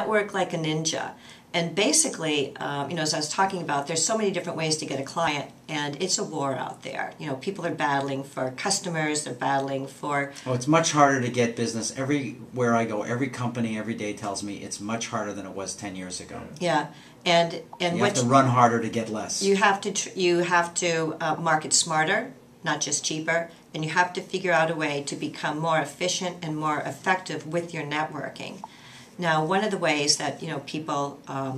network like a ninja. And basically, as I was talking about, there's so many different ways to get a client, and it's a war out there. People are battling for customers, they're battling for... Oh, it's much harder to get business. Everywhere I go, every company every day tells me it's much harder than it was 10 years ago. Yeah, and you have to run harder to get less. You have to market smarter, not just cheaper, and you have to figure out a way to become more efficient and more effective with your networking. Now, one of the ways that people are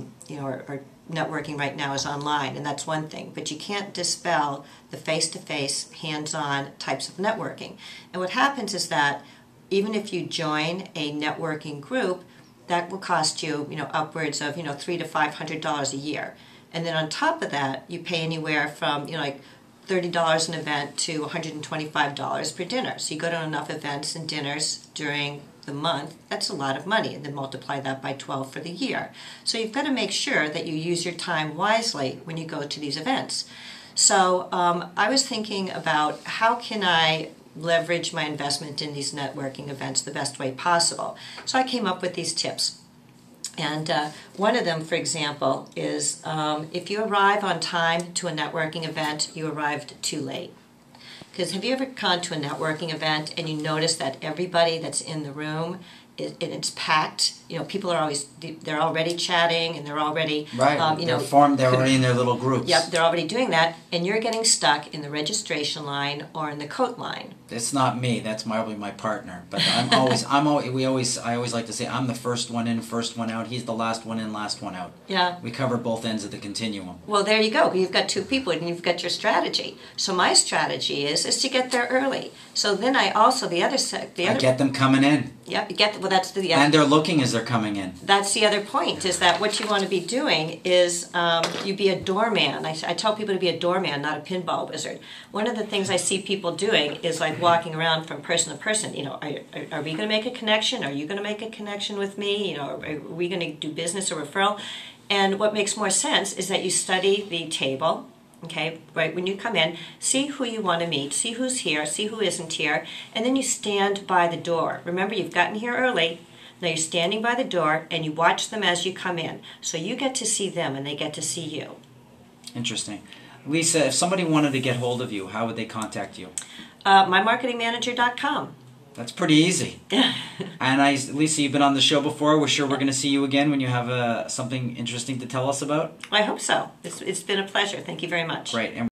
networking right now is online, and that's one thing. But you can't dispel the face-to-face, hands-on types of networking. And what happens is that even if you join a networking group, that will cost you upwards of $300 to $500 a year. And then on top of that, you pay anywhere from like $30 an event to $125 per dinner. So you go to enough events and dinners during the month, that's a lot of money, and then multiply that by 12 for the year. So you've got to make sure that you use your time wisely when you go to these events. So I was thinking about how can I leverage my investment in these networking events the best way possible. So I came up with these tips. And one of them, for example, is if you arrive on time to a networking event, you arrived too late. Because have you ever gone to a networking event and you notice that everybody that's in the room, it's packed? People are they're already chatting and they're already... Right, they're already in their little groups. Yep, they're already doing that, and you're getting stuck in the registration line or in the coat line. It's not me, that's probably my partner. But I always like to say I'm the first one in, first one out. He's the last one in, last one out. Yeah. We cover both ends of the continuum. Well, there you go. You've got two people and you've got your strategy. So my strategy is to get there early. So then I get them coming in. Yep, that's the... And they're looking as they're coming in. That's the other point, is that what you want to be doing is you be a doorman. I tell people to be a doorman, not a pinball wizard. One of the things I see people doing is like walking around from person to person. Are we going to make a connection? Are you going to make a connection with me? Are we going to do business or referral? And what makes more sense is that you study the table. Okay, right when you come in, see who you want to meet, see who's here, see who isn't here, and then you stand by the door. Remember, you've gotten here early. Now you're standing by the door and you watch them as you come in. So you get to see them and they get to see you. Interesting. Lisa, if somebody wanted to get hold of you, how would they contact you? mymarketingmanager.com. That's pretty easy. And Lisa, you've been on the show before. We're sure we're going to see you again when you have something interesting to tell us about. I hope so. It's been a pleasure. Thank you very much. Great.